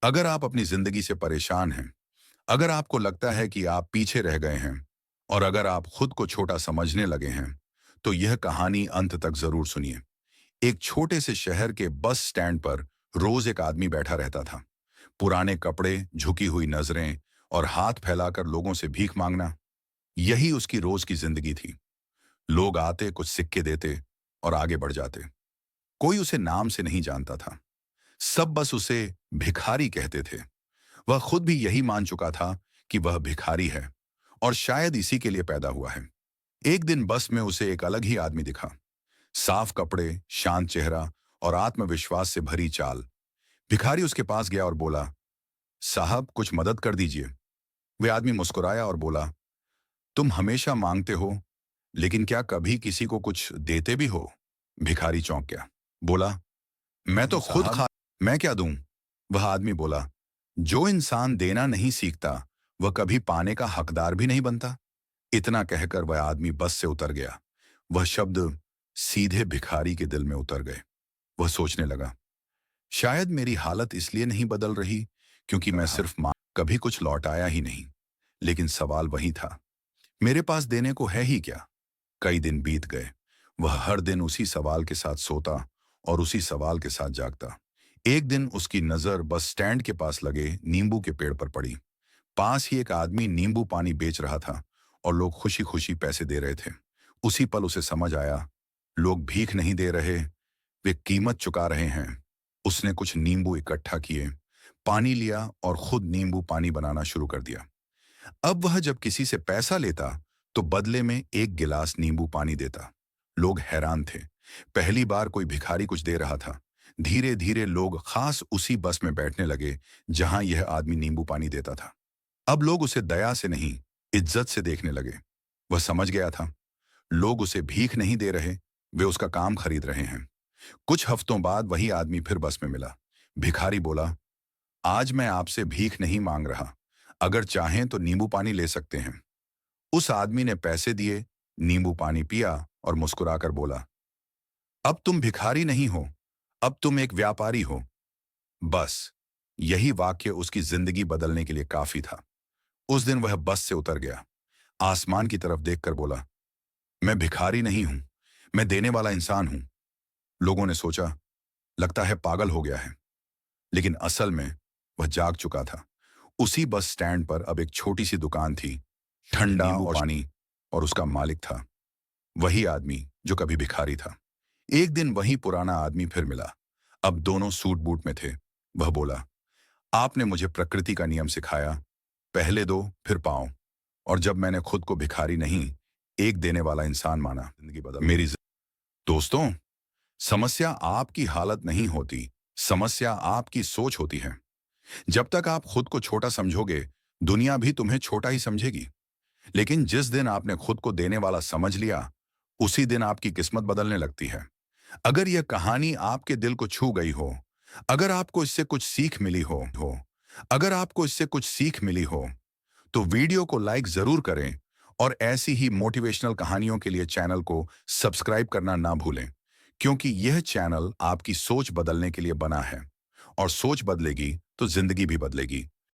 अगर आप अपनी जिंदगी से परेशान हैं, अगर आपको लगता है कि आप पीछे रह गए हैं और अगर आप खुद को छोटा समझने लगे हैं, तो यह कहानी अंत तक जरूर सुनिए। एक छोटे से शहर के बस स्टैंड पर रोज एक आदमी बैठा रहता था। पुराने कपड़े, झुकी हुई नजरें और हाथ फैलाकर लोगों से भीख मांगना, यही उसकी रोज की जिंदगी थी। लोग आते, कुछ सिक्के देते और आगे बढ़ जाते। कोई उसे नाम से नहीं जानता था। सब बस उसे भिखारी कहते थे। वह खुद भी यही मान चुका था कि वह भिखारी है और शायद इसी के लिए पैदा हुआ है। एक दिन बस में उसे एक अलग ही आदमी दिखा। साफ कपड़े, शांत चेहरा और आत्मविश्वास से भरी चाल। भिखारी उसके पास गया और बोला, साहब कुछ मदद कर दीजिए। वे आदमी मुस्कुराया और बोला, तुम हमेशा मांगते हो, लेकिन क्या कभी किसी को कुछ देते भी हो? भिखारी चौंक गया। बोला, मैं तो खुद साहब। खा मैं क्या दूं? वह आदमी बोला, जो इंसान देना नहीं सीखता, वह कभी पाने का हकदार भी नहीं बनता। इतना कहकर वह आदमी बस से उतर गया। वह शब्द सीधे भिखारी के दिल में उतर गए। वह सोचने लगा, शायद मेरी हालत इसलिए नहीं बदल रही क्योंकि मैं रहा। सिर्फ कभी कुछ लौटाया ही नहीं। लेकिन सवाल वही था, मेरे पास देने को है ही क्या? कई दिन बीत गए। वह हर दिन उसी सवाल के साथ सोता और उसी सवाल के साथ जागता। एक दिन उसकी नजर बस स्टैंड के पास लगे नींबू के पेड़ पर पड़ी। पास ही एक आदमी नींबू पानी बेच रहा था और लोग खुशी खुशी पैसे दे रहे थे। उसी पल उसे समझ आया, लोग भीख नहीं दे रहे, वे कीमत चुका रहे हैं। उसने कुछ नींबू इकट्ठा किए, पानी लिया और खुद नींबू पानी बनाना शुरू कर दिया। अब वह जब किसी से पैसा लेता तो बदले में एक गिलास नींबू पानी देता। लोग हैरान थे। पहली बार कोई भिखारी कुछ दे रहा था। धीरे धीरे लोग खास उसी बस में बैठने लगे जहां यह आदमी नींबू पानी देता था। अब लोग उसे दया से नहीं, इज्जत से देखने लगे। वह समझ गया था, लोग उसे भीख नहीं दे रहे, वे उसका काम खरीद रहे हैं। कुछ हफ्तों बाद वही आदमी फिर बस में मिला। भिखारी बोला, आज मैं आपसे भीख नहीं मांग रहा, अगर चाहें तो नींबू पानी ले सकते हैं। उस आदमी ने पैसे दिए, नींबू पानी पिया और मुस्कुराकर बोला, अब तुम भिखारी नहीं हो, अब तुम एक व्यापारी हो। बस यही वाक्य उसकी जिंदगी बदलने के लिए काफी था। उस दिन वह बस से उतर गया। आसमान की तरफ देखकर बोला, मैं भिखारी नहीं हूं, मैं देने वाला इंसान हूं। लोगों ने सोचा, लगता है पागल हो गया है। लेकिन असल में वह जाग चुका था। उसी बस स्टैंड पर अब एक छोटी सी दुकान थी, शुद्ध ठंडा नींबू और पानी, और उसका मालिक था वही आदमी जो कभी भिखारी था। एक दिन वही पुराना आदमी फिर मिला। अब दोनों सूट बूट में थे। वह बोला, आपने मुझे प्रकृति का नियम सिखाया, पहले दो फिर पाओ। और जब मैंने खुद को भिखारी नहीं, एक देने वाला इंसान माना, जिंदगी बदल मेरी दोस्तों, समस्या आपकी हालत नहीं होती, समस्या आपकी सोच होती है। जब तक आप खुद को छोटा समझोगे, दुनिया भी तुम्हें छोटा ही समझेगी। लेकिन जिस दिन आपने खुद को देने वाला समझ लिया, उसी दिन आपकी किस्मत बदलने लगती है। अगर यह कहानी आपके दिल को छू गई हो, अगर आपको इससे कुछ सीख मिली हो, अगर आपको इससे कुछ सीख मिली हो, तो वीडियो को लाइक जरूर करें और ऐसी ही मोटिवेशनल कहानियों के लिए चैनल को सब्सक्राइब करना ना भूलें, क्योंकि यह चैनल आपकी सोच बदलने के लिए बना है और सोच बदलेगी तो जिंदगी भी बदलेगी।